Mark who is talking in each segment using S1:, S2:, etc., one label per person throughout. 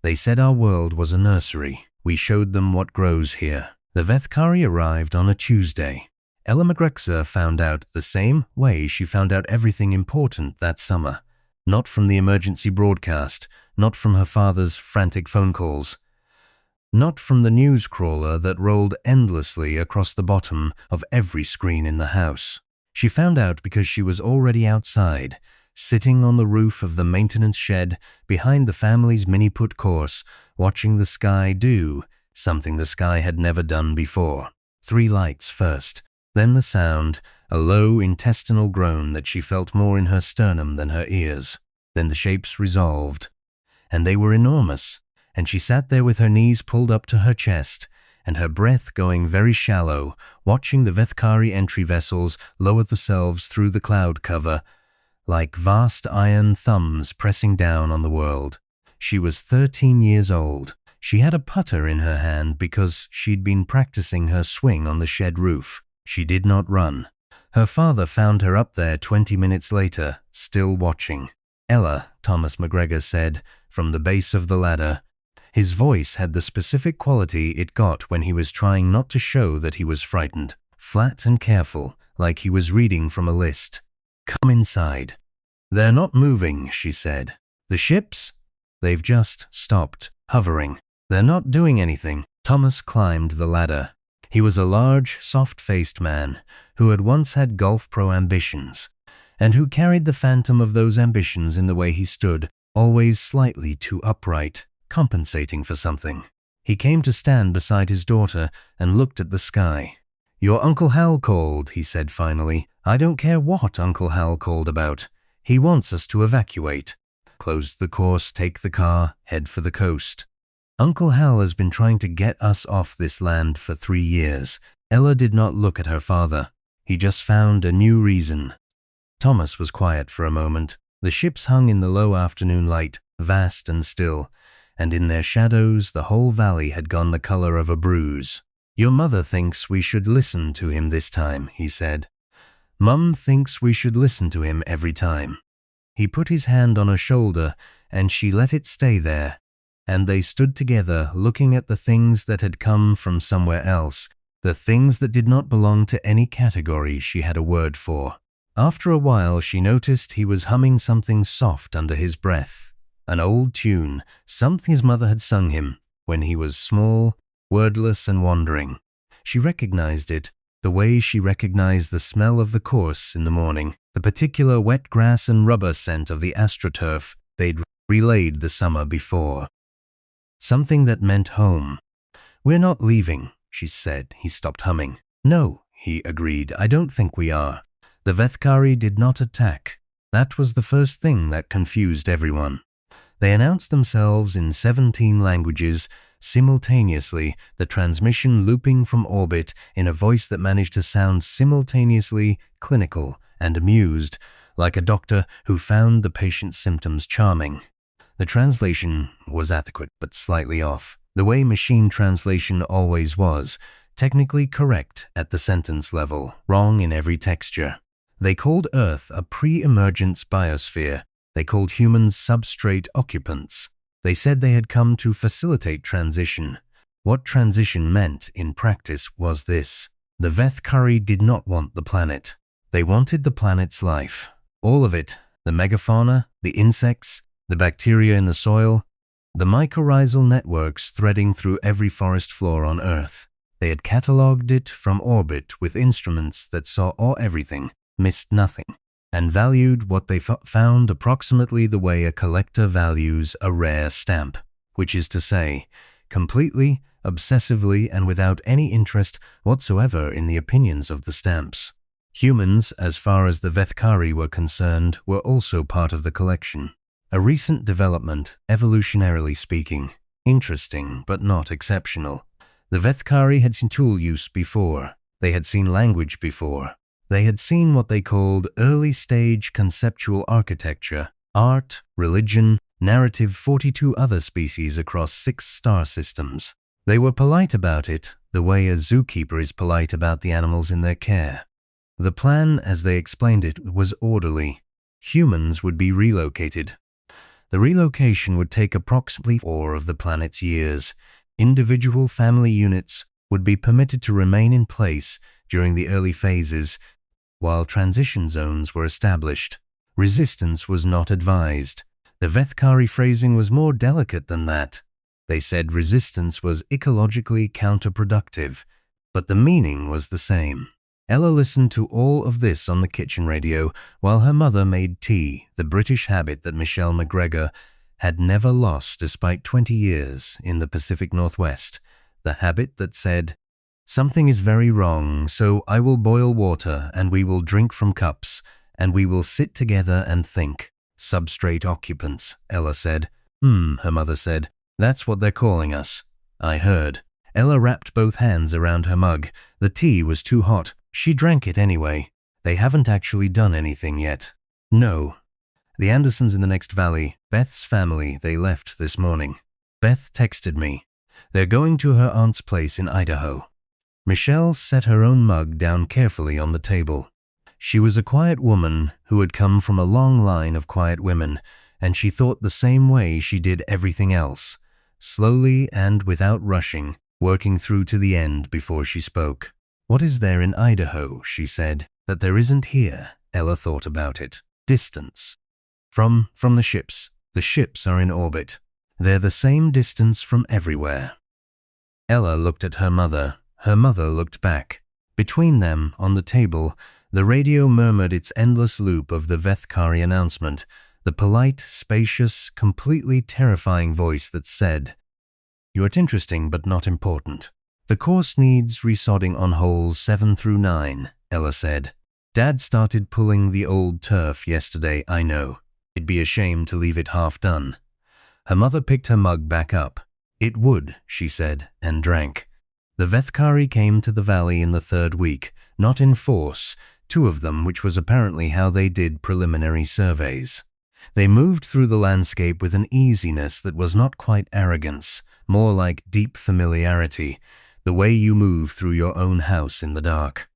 S1: They said our world was a nursery. We showed them what grows here. The Veth'kari arrived on a Tuesday. Ella MacGregor found out the same way she found out everything important that summer. Not from the emergency broadcast, not from her father's frantic phone calls, not from the news crawler that rolled endlessly across the bottom of every screen in the house. She found out because she was already outside, sitting on the roof of the maintenance shed behind the family's mini-put course, watching the sky do something the sky had never done before. 3 lights first, then the sound, a low intestinal groan that she felt more in her sternum than her ears. Then the shapes resolved, and they were enormous, and she sat there with her knees pulled up to her chest, and her breath going very shallow, watching the Veth'kari entry vessels lower themselves through the cloud cover, like vast iron thumbs pressing down on the world. She was 13 years old. She had a putter in her hand because she'd been practicing her swing on the shed roof. She did not run. Her father found her up there 20 minutes later, still watching. Ella, Thomas MacGregor said, from the base of the ladder. His voice had the specific quality it got when he was trying not to show that he was frightened. Flat and careful, like he was reading from a list. Come inside. They're not moving, she said. The ships? They've just stopped, hovering. They're not doing anything. Thomas climbed the ladder. He was a large, soft-faced man who had once had golf pro ambitions, and who carried the phantom of those ambitions in the way he stood, always slightly too upright, compensating for something. He came to stand beside his daughter and looked at the sky. Your Uncle Hal called, he said finally. I don't care what Uncle Hal called about. He wants us to evacuate. Close the course, take the car, head for the coast. Uncle Hal has been trying to get us off this land for 3 years. Ella did not look at her father. He just found a new reason. Thomas was quiet for a moment. The ships hung in the low afternoon light, vast and still, and in their shadows the whole valley had gone the color of a bruise. Your mother thinks we should listen to him this time, he said. Mum thinks we should listen to him every time. He put his hand on her shoulder, and she let it stay there, and they stood together looking at the things that had come from somewhere else, the things that did not belong to any category she had a word for. After a while she noticed he was humming something soft under his breath, an old tune, something his mother had sung him when he was small, wordless and wandering. She recognized it, the way she recognized the smell of the course in the morning, the particular wet grass and rubber scent of the astroturf they'd relayed the summer before. Something that meant home. We're not leaving, she said. He stopped humming. No, he agreed, I don't think we are. The Veth'kari did not attack. That was the first thing that confused everyone. They announced themselves in 17 languages, simultaneously, the transmission looping from orbit in a voice that managed to sound simultaneously clinical and amused, like a doctor who found the patient's symptoms charming. The translation was adequate but slightly off, the way machine translation always was, technically correct at the sentence level, wrong in every texture. They called Earth a pre-emergence biosphere. They called humans substrate occupants. They said they had come to facilitate transition. What transition meant in practice was this. The Veth'kari did not want the planet. They wanted the planet's life. All of it, the megafauna, the insects, the bacteria in the soil, the mycorrhizal networks threading through every forest floor on Earth. They had catalogued it from orbit with instruments that saw everything, missed nothing, and valued what they found approximately the way a collector values a rare stamp, which is to say, completely, obsessively, and without any interest whatsoever in the opinions of the stamps. Humans, as far as the Veth'kari were concerned, were also part of the collection. A recent development, evolutionarily speaking, interesting but not exceptional. The Veth'kari had seen tool use before. They had seen language before. They had seen what they called early-stage conceptual architecture, art, religion, narrative 42 other species across 6 star systems. They were polite about it, the way a zookeeper is polite about the animals in their care. The plan, as they explained it, was orderly. Humans would be relocated. The relocation would take approximately 4 of the planet's years. Individual family units would be permitted to remain in place during the early phases, while transition zones were established. Resistance was not advised. The Veth'kari phrasing was more delicate than that. They said resistance was ecologically counterproductive, but the meaning was the same. Ella listened to all of this on the kitchen radio while her mother made tea, the British habit that Ella MacGregor had never lost despite 20 years in the Pacific Northwest, the habit that said, "Something is very wrong, so I will boil water and we will drink from cups, and we will sit together and think." Substrate occupants, Ella said. Her mother said. "That's what they're calling us." I heard. Ella wrapped both hands around her mug. The tea was too hot. She drank it anyway. "They haven't actually done anything yet." "No." "The Andersons in the next valley, Beth's family, they left this morning. Beth texted me. They're going to her aunt's place in Idaho." Michelle set her own mug down carefully on the table. She was a quiet woman who had come from a long line of quiet women, and she thought the same way she did everything else, slowly and without rushing, working through to the end before she spoke. "What is there in Idaho," she said, "that there isn't here?" Ella thought about it. "Distance. From the ships. The ships are in orbit. They're the same distance from everywhere." Ella looked at her mother. Her mother looked back. Between them, on the table, the radio murmured its endless loop of the Veth'kari announcement, the polite, spacious, completely terrifying voice that said, "You are interesting but not important. The course needs resodding on holes 7 through 9, Ella said. "Dad started pulling the old turf yesterday, I know. It'd be a shame to leave it half done." Her mother picked her mug back up. "It would," she said, and drank. The Veth'kari came to the valley in the 3rd week, not in force, 2 of them, which was apparently how they did preliminary surveys. They moved through the landscape with an easiness that was not quite arrogance, more like deep familiarity, the way you move through your own house in the dark.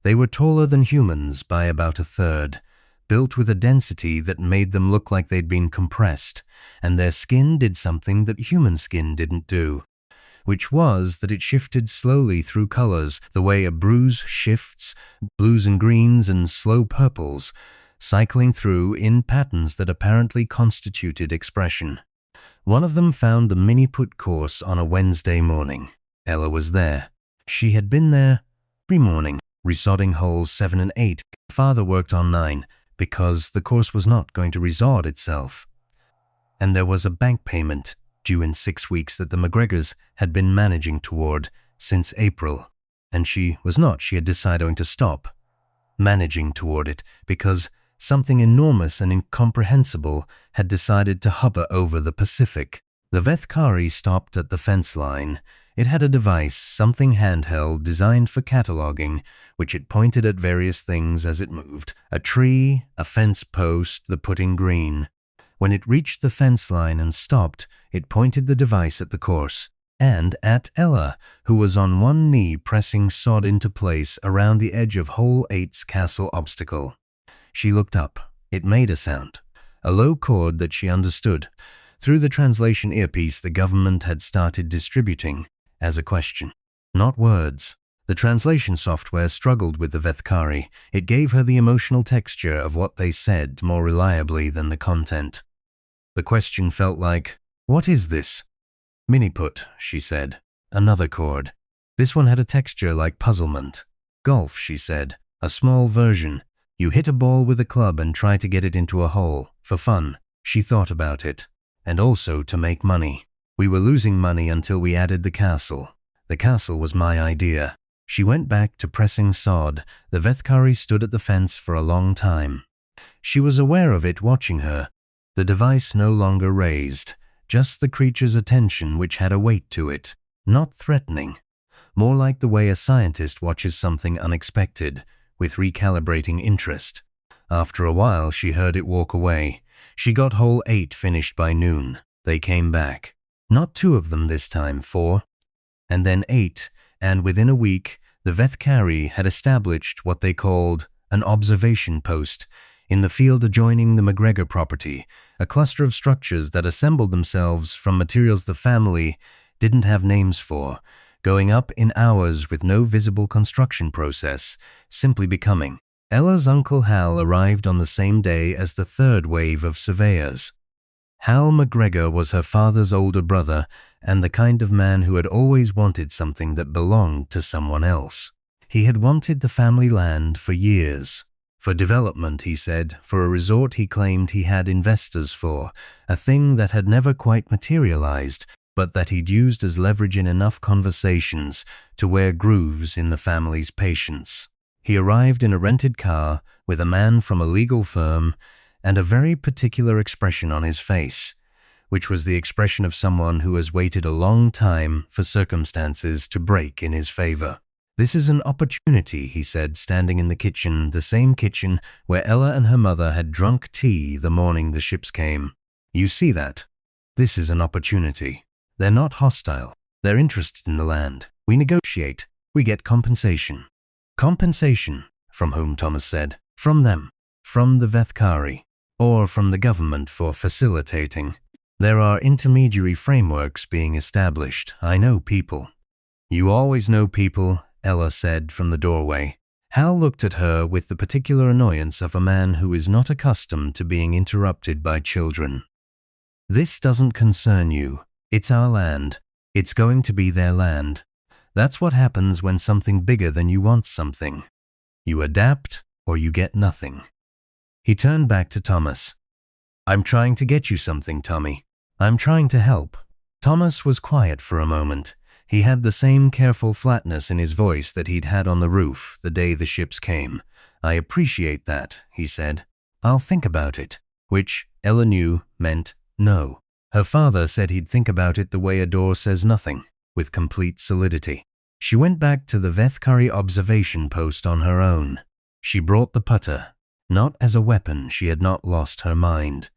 S1: They were taller than humans by about a third, built with a density that made them look like they'd been compressed, and their skin did something that human skin didn't do, which was that it shifted slowly through colors the way a bruise shifts, blues and greens and slow purples, cycling through in patterns that apparently constituted expression. One of them found the Mini-Putt course on a Wednesday morning. Ella was there. She had been there every morning, resodding holes 7 and 8. Father worked on 9, because the course was not going to resod itself. And there was a bank payment due in 6 weeks that the MacGregors had been managing toward since April. And she had decided to stop managing toward it because something enormous and incomprehensible had decided to hover over the Pacific. The Veth'kari stopped at the fence line. It had a device, something handheld, designed for cataloging, which it pointed at various things as it moved. A tree, a fence post, the putting green. When it reached the fence line and stopped, it pointed the device at the course, and at Ella, who was on one knee pressing sod into place around the edge of hole 8's castle obstacle. She looked up. It made a sound, a low chord that she understood. Through the translation earpiece the government had started distributing as a question, not words. The translation software struggled with the Veth'kari. It gave her the emotional texture of what they said more reliably than the content. The question felt like, "What is this?" "Mini-Putt," she said. Another chord. This one had a texture like puzzlement. "Golf," she said. "A small version. You hit a ball with a club and try to get it into a hole. For fun." She thought about it. "And also to make money. We were losing money until we added the castle. The castle was my idea." She went back to pressing sod. The Veth'kari stood at the fence for a long time. She was aware of it watching her. The device no longer raised, just the creature's attention which had a weight to it, not threatening, more like the way a scientist watches something unexpected, with recalibrating interest. After a while she heard it walk away. She got hole 8 finished by noon. They came back. Not 2 of them this time, 4. And then 8, and within a week, the Veth'kari had established what they called an observation post in the field adjoining the MacGregor property, a cluster of structures that assembled themselves from materials the family didn't have names for, going up in hours with no visible construction process, simply becoming. Ella's Uncle Hal arrived on the same day as the third wave of surveyors. Hal MacGregor was her father's older brother and the kind of man who had always wanted something that belonged to someone else. He had wanted the family land for years. For development, he said, for a resort he claimed he had investors for, a thing that had never quite materialized, but that he'd used as leverage in enough conversations to wear grooves in the family's patience. He arrived in a rented car with a man from a legal firm and a very particular expression on his face, which was the expression of someone who has waited a long time for circumstances to break in his favor. "This is an opportunity," he said, standing in the kitchen, the same kitchen where Ella and her mother had drunk tea the morning the ships came. "You see that? This is an opportunity. They're not hostile. They're interested in the land. We negotiate. We get compensation." Compensation? From whom, Thomas said. From them. From the Veth'kari. Or from the government for facilitating. There are intermediary frameworks being established. I know people. "You always know people," Ella said from the doorway. Hal looked at her with the particular annoyance of a man who is not accustomed to being interrupted by children. "This doesn't concern you. It's our land. It's going to be their land. That's what happens when something bigger than you wants something. You adapt or you get nothing." He turned back to Thomas. "I'm trying to get you something, Tommy. I'm trying to help." Thomas was quiet for a moment. He had the same careful flatness in his voice that he'd had on the roof the day the ships came. "I appreciate that," he said. "I'll think about it," which, Ella knew, meant no. Her father said he'd think about it the way a door says nothing, with complete solidity. She went back to the Veth'kari observation post on her own. She brought the putter. Not as a weapon, she had not lost her mind,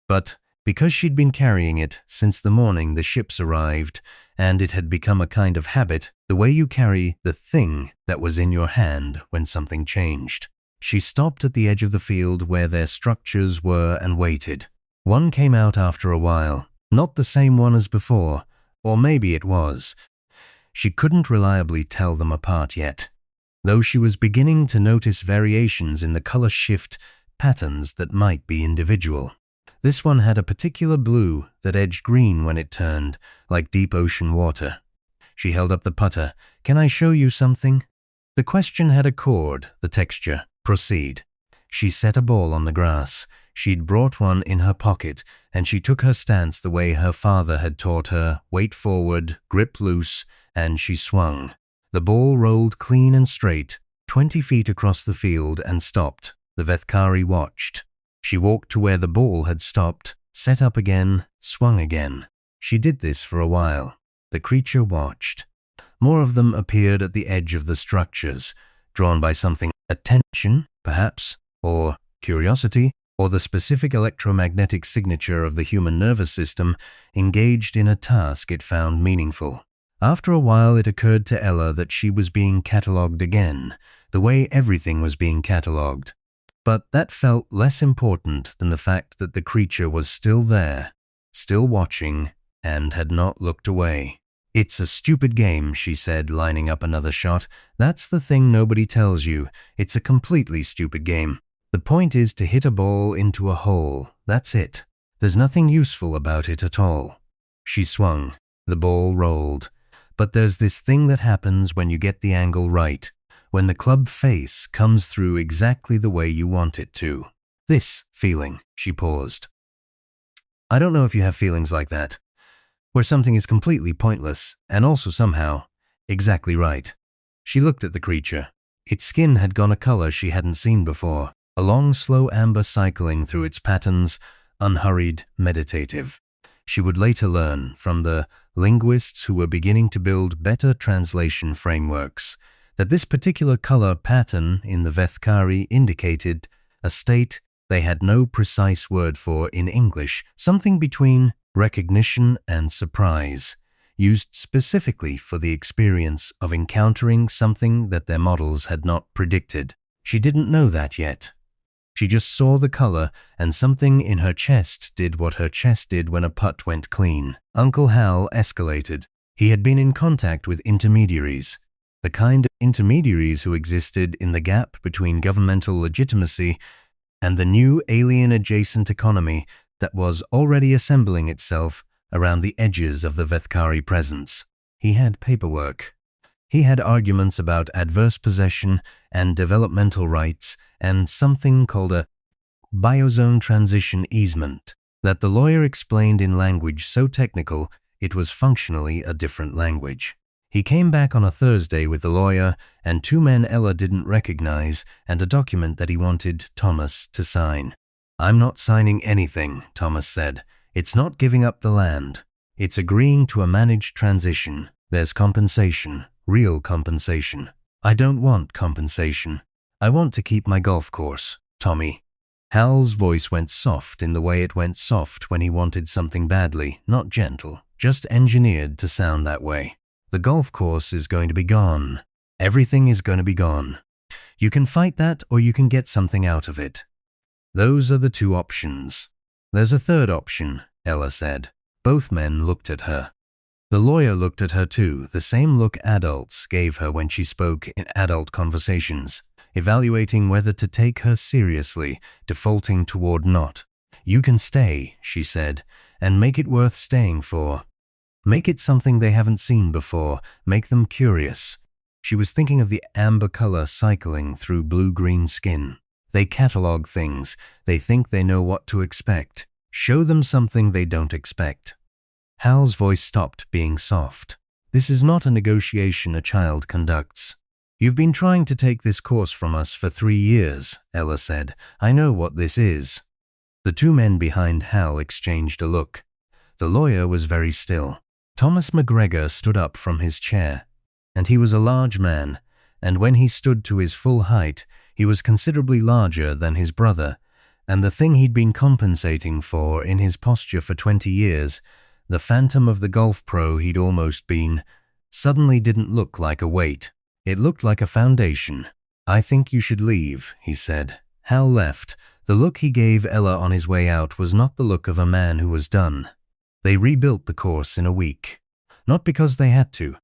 S1: but because she'd been carrying it since the morning the ships arrived, and it had become a kind of habit, the way you carry the thing that was in your hand when something changed. She stopped at the edge of the field where their structures were and waited. One came out after a while, not the same one as before, or maybe it was. She couldn't reliably tell them apart yet, though she was beginning to notice variations in the color shift patterns that might be individual. This one had a particular blue that edged green when it turned, like deep ocean water. She held up the putter. "Can I show you something?" The question had a chord, the texture. "Proceed." She set a ball on the grass. She'd brought one in her pocket, and she took her stance the way her father had taught her, weight forward, grip loose, and she swung. The ball rolled clean and straight, 20 feet across the field, and stopped. The Veth'kari watched. She walked to where the ball had stopped, set up again, swung again. She did this for a while. The creature watched. More of them appeared at the edge of the structures, drawn by something, attention, perhaps, or curiosity, or the specific electromagnetic signature of the human nervous system engaged in a task it found meaningful. After a while it occurred to Ella that she was being catalogued again, the way everything was being catalogued. But that felt less important than the fact that the creature was still there, still watching, and had not looked away. "It's a stupid game," she said, lining up another shot. "That's the thing nobody tells you. It's a completely stupid game. The point is to hit a ball into a hole. That's it. There's nothing useful about it at all." She swung. The ball rolled. But there's this thing that happens when you get the angle right, when the club face comes through exactly the way you want it to. This feeling, she paused. I don't know if you have feelings like that, where something is completely pointless and also somehow exactly right. She looked at the creature. Its skin had gone a color she hadn't seen before, a long, slow amber cycling through its patterns, unhurried, meditative. She would later learn from the linguists who were beginning to build better translation frameworks that this particular color pattern in the Veth'kari indicated a state they had no precise word for in English, something between recognition and surprise, used specifically for the experience of encountering something that their models had not predicted. She didn't know that yet. She just saw the color, and something in her chest did what her chest did when a putt went clean. Uncle Hal escalated. He had been in contact with intermediaries. The kind of intermediaries who existed in the gap between governmental legitimacy and the new alien-adjacent economy that was already assembling itself around the edges of the Veth'kari presence. He had paperwork. He had arguments about adverse possession and developmental rights and something called a biozone transition easement that the lawyer explained in language so technical it was functionally a different language. He came back on a Thursday with the lawyer and 2 men Ella didn't recognize and a document that he wanted Thomas to sign. "I'm not signing anything," Thomas said. "It's not giving up the land. It's agreeing to a managed transition. There's compensation, real compensation." "I don't want compensation. I want to keep my golf course, Tommy." Hal's voice went soft in the way it went soft when he wanted something badly, not gentle, just engineered to sound that way. "The golf course is going to be gone. Everything is going to be gone. You can fight that or you can get something out of it. Those are the 2 options." "There's a third option," Ella said. Both men looked at her. The lawyer looked at her too, the same look adults gave her when she spoke in adult conversations, evaluating whether to take her seriously, defaulting toward not. "You can stay," she said, "and make it worth staying for. Make it something they haven't seen before, make them curious." She was thinking of the amber color cycling through blue-green skin. They catalog things, they think they know what to expect. Show them something they don't expect. Hal's voice stopped being soft. "This is not a negotiation a child conducts. You've been trying to take this course from us for 3 years, Ella said. "I know what this is." The 2 men behind Hal exchanged a look. The lawyer was very still. Thomas MacGregor stood up from his chair, and he was a large man, and when he stood to his full height, he was considerably larger than his brother, and the thing he'd been compensating for in his posture for 20 years, the phantom of the golf pro he'd almost been, suddenly didn't look like a weight. It looked like a foundation. "I think you should leave," he said. Hal left. The look he gave Ella on his way out was not the look of a man who was done. They rebuilt the course in a week. Not because they had to.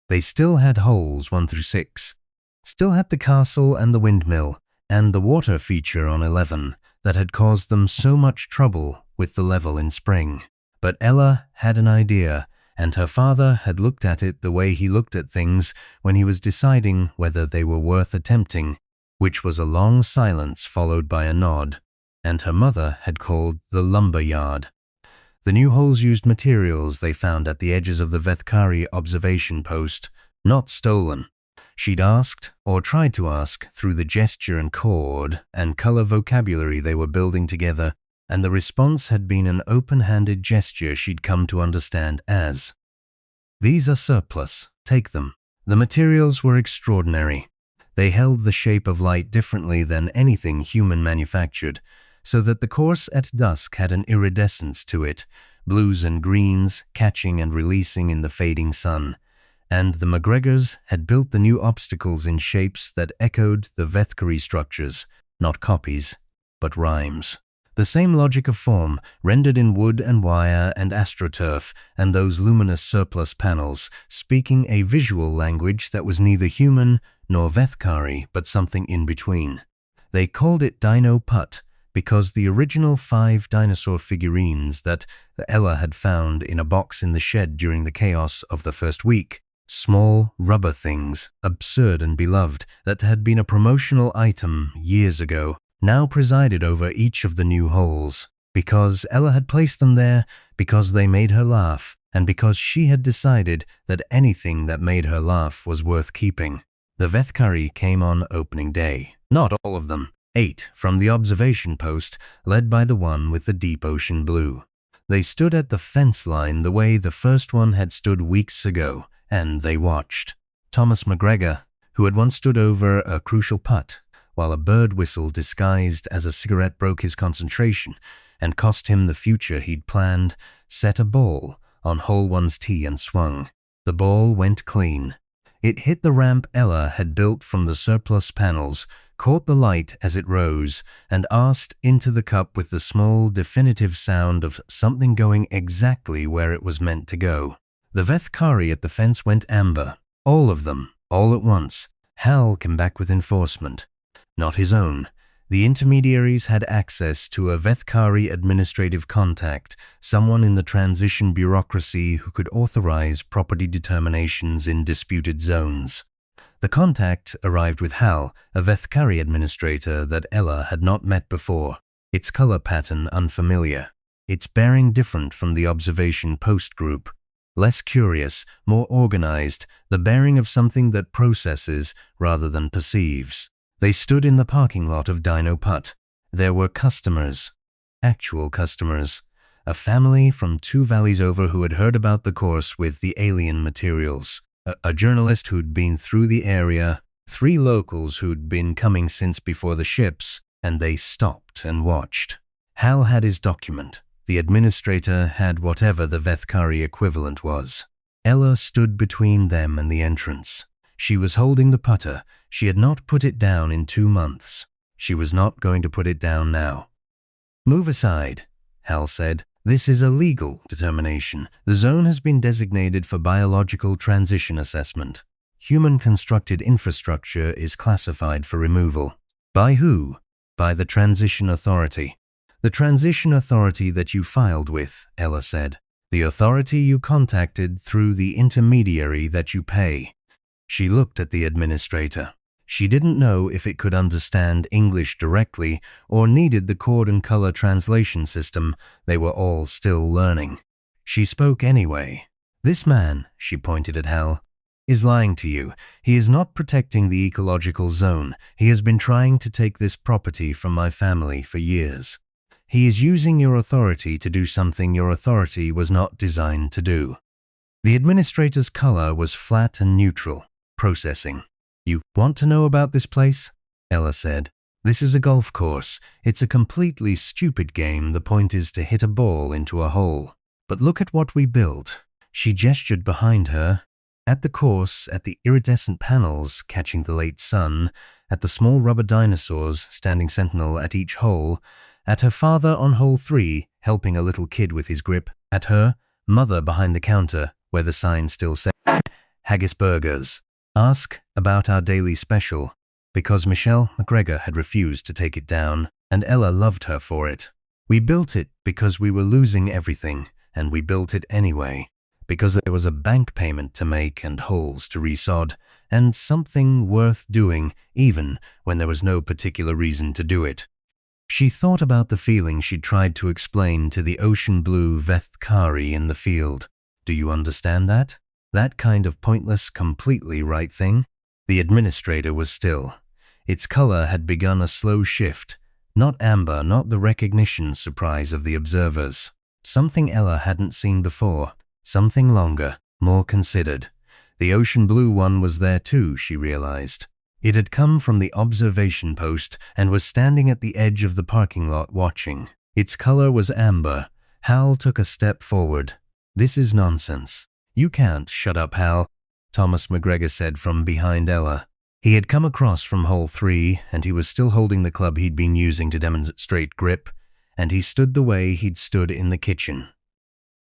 S1: They still had holes 1 through 6. Still had the castle and the windmill, and the water feature on 11 that had caused them so much trouble with the level in spring. But Ella had an idea, and her father had looked at it the way he looked at things when he was deciding whether they were worth attempting, which was a long silence followed by a nod, and her mother had called the lumber yard. The new holes used materials they found at the edges of the Veth'kari observation post, not stolen. She'd asked, or tried to ask, through the gesture and chord and color vocabulary they were building together, and the response had been an open-handed gesture she'd come to understand as, "These are surplus, take them." The materials were extraordinary. They held the shape of light differently than anything human manufactured, so that the course at dusk had an iridescence to it, blues and greens catching and releasing in the fading sun, and the MacGregors had built the new obstacles in shapes that echoed the Veth'kari structures, not copies, but rhymes. The same logic of form, rendered in wood and wire and astroturf and those luminous surplus panels, speaking a visual language that was neither human nor Veth'kari, but something in between. They called it Dino-Putt because the original 5 dinosaur figurines that Ella had found in a box in the shed during the chaos of the first week, small rubber things, absurd and beloved, that had been a promotional item years ago, now presided over each of the new holes, because Ella had placed them there, because they made her laugh, and because she had decided that anything that made her laugh was worth keeping. The Veth'kari came on opening day. Not all of them. 8 from the observation post, led by the one with the deep ocean blue. They stood at the fence line the way the first one had stood weeks ago, and they watched. Thomas MacGregor, who had once stood over a crucial putt, while a bird whistle disguised as a cigarette broke his concentration and cost him the future he'd planned, set a ball on hole 1's tee and swung. The ball went clean. It hit the ramp Ella had built from the surplus panels, caught the light as it rose, and asked into the cup with the small, definitive sound of something going exactly where it was meant to go. The Veth'kari at the fence went amber. All of them, all at once. Hal came back with enforcement. Not his own. The intermediaries had access to a Veth'kari administrative contact, someone in the transition bureaucracy who could authorize property determinations in disputed zones. The contact arrived with Hal, a Veth'kari administrator that Ella had not met before, its color pattern unfamiliar, its bearing different from the observation post group. Less curious, more organized, the bearing of something that processes rather than perceives. They stood in the parking lot of Dino-Putt. There were customers, actual customers, a family from 2 valleys over who had heard about the course with the alien materials, a journalist who'd been through the area, 3 locals who'd been coming since before the ships, and they stopped and watched. Hal had his document. The administrator had whatever the Veth'kari equivalent was. Ella stood between them and the entrance. She was holding the putter. She had not put it down in 2 months. She was not going to put it down now. "Move aside," Hal said. "This is a legal determination. The zone has been designated for biological transition assessment. Human-constructed infrastructure is classified for removal." "By who?" "By the Transition Authority." "The Transition Authority that you filed with," Ella said. "The authority you contacted through the intermediary that you pay." She looked at the administrator. She didn't know if it could understand English directly or needed the chord and color translation system they were all still learning. She spoke anyway. "This man," she pointed at Hal, "is lying to you. He is not protecting the ecological zone. He has been trying to take this property from my family for years. He is using your authority to do something your authority was not designed to do." The administrator's color was flat and neutral. Processing. "You want to know about this place?" Ella said. "This is a golf course. It's a completely stupid game. The point is to hit a ball into a hole. But look at what we built." She gestured behind her. At the course, at the iridescent panels catching the late sun, at the small rubber dinosaurs standing sentinel at each hole, at her father on hole 3 helping a little kid with his grip, at her mother behind the counter where the sign still said Haggis Burgers. "Ask about our daily special," because Ella MacGregor had refused to take it down, and Ella loved her for it. "We built it because we were losing everything, and we built it anyway, because there was a bank payment to make and holes to resod, and something worth doing even when there was no particular reason to do it." She thought about the feeling she'd tried to explain to the ocean blue Veth'kari in the field. "Do you understand that? That kind of pointless, completely right thing?" The administrator was still. Its color had begun a slow shift. Not amber, not the recognition surprise of the observers. Something Ella hadn't seen before. Something longer, more considered. The ocean blue one was there too, she realized. It had come from the observation post and was standing at the edge of the parking lot watching. Its color was amber. Hal took a step forward. "This is nonsense." "You can't." "Shut up, Hal," Thomas MacGregor said from behind Ella. He had come across from hole 3, and he was still holding the club he'd been using to demonstrate grip, and he stood the way he'd stood in the kitchen.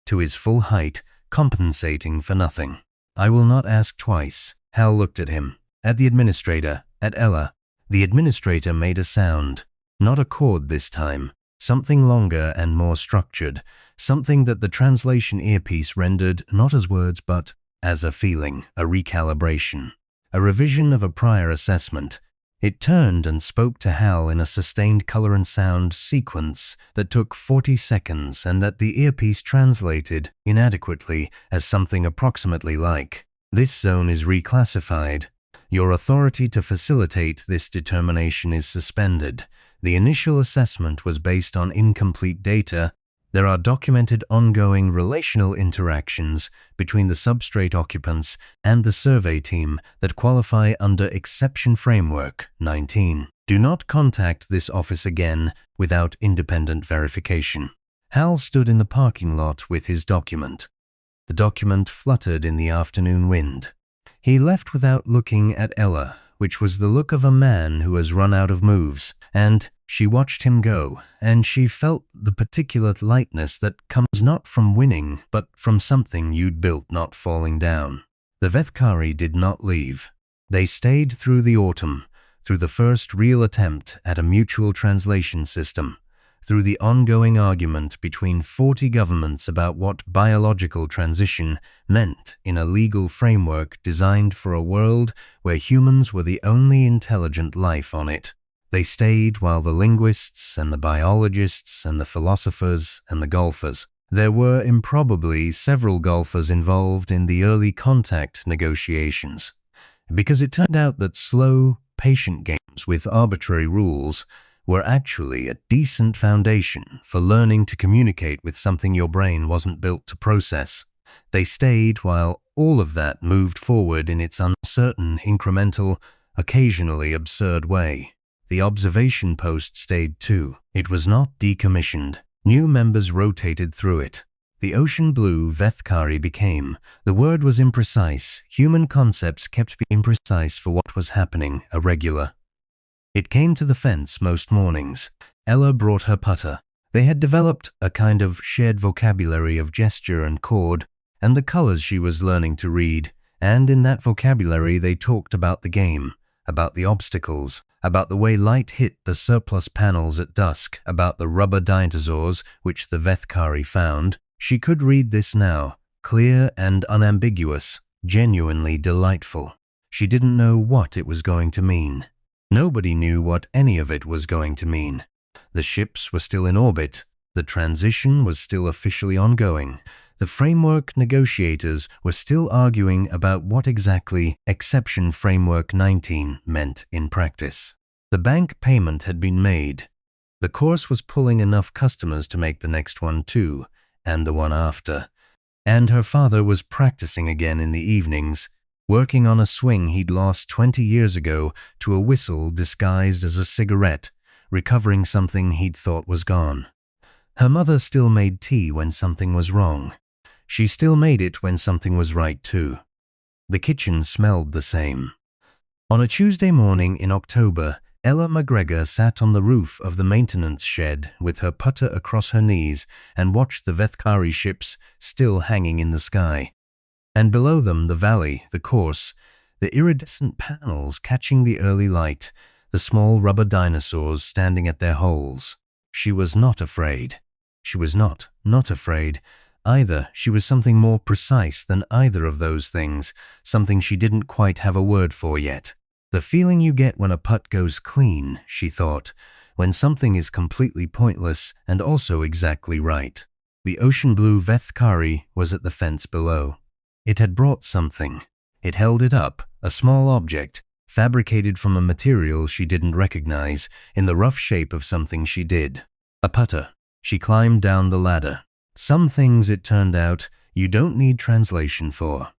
S1: To his full height, compensating for nothing. "I will not ask twice." Hal looked at him, at the administrator, at Ella. The administrator made a sound. Not a chord this time. Something longer and more structured. Something that the translation earpiece rendered not as words but as a feeling, a recalibration, a revision of a prior assessment. It turned and spoke to Hal in a sustained color and sound sequence that took 40 seconds and that the earpiece translated inadequately as something approximately like, "This zone is reclassified. Your authority to facilitate this determination is suspended. The initial assessment was based on incomplete data. There are documented ongoing relational interactions between the substrate occupants and the survey team that qualify under Exception Framework 19. Do not contact this office again without independent verification." Hal stood in the parking lot with his document. The document fluttered in the afternoon wind. He left without looking at Ella, which was the look of a man who has run out of moves, and she watched him go, and she felt the particular lightness that comes not from winning, but from something you'd built not falling down. The Veth'kari did not leave. They stayed through the autumn, through the first real attempt at a mutual translation system, through the ongoing argument between 40 governments about what biological transition meant in a legal framework designed for a world where humans were the only intelligent life on it. They stayed while the linguists and the biologists and the philosophers and the golfers. There were improbably several golfers involved in the early contact negotiations, because it turned out that slow, patient games with arbitrary rules were actually a decent foundation for learning to communicate with something your brain wasn't built to process. They stayed while all of that moved forward in its uncertain, incremental, occasionally absurd way. The observation post stayed too. It was not decommissioned. New members rotated through it. The ocean blue Veth'kari became. The word was imprecise. Human concepts kept being precise for what was happening, irregular. It came to the fence most mornings. Ella brought her putter. They had developed a kind of shared vocabulary of gesture and chord, and the colors she was learning to read, and in that vocabulary they talked about the game, about the obstacles, about the way light hit the surplus panels at dusk, about the rubber dinosaurs which the Veth'kari found. She could read this now, clear and unambiguous, genuinely delightful. She didn't know what it was going to mean. Nobody knew what any of it was going to mean. The ships were still in orbit. The transition was still officially ongoing. The framework negotiators were still arguing about what exactly Exception Framework 19 meant in practice. The bank payment had been made. The course was pulling enough customers to make the next one too, and the one after. And her father was practicing again in the evenings, working on a swing he'd lost 20 years ago to a whistle disguised as a cigarette, recovering something he'd thought was gone. Her mother still made tea when something was wrong. She still made it when something was right too. The kitchen smelled the same. On a Tuesday morning in October, Ella MacGregor sat on the roof of the maintenance shed with her putter across her knees and watched the Veth'kari ships still hanging in the sky. And below them the valley, the course, the iridescent panels catching the early light, the small rubber dinosaurs standing at their holes. She was not afraid. She was not afraid. Either she was something more precise than either of those things, something she didn't quite have a word for yet. The feeling you get when a putt goes clean, she thought, when something is completely pointless and also exactly right. The ocean blue Veth'kari was at the fence below. It had brought something. It held it up, a small object, fabricated from a material she didn't recognize, in the rough shape of something she did. A putter. She climbed down the ladder. Some things, it turned out, you don't need translation for.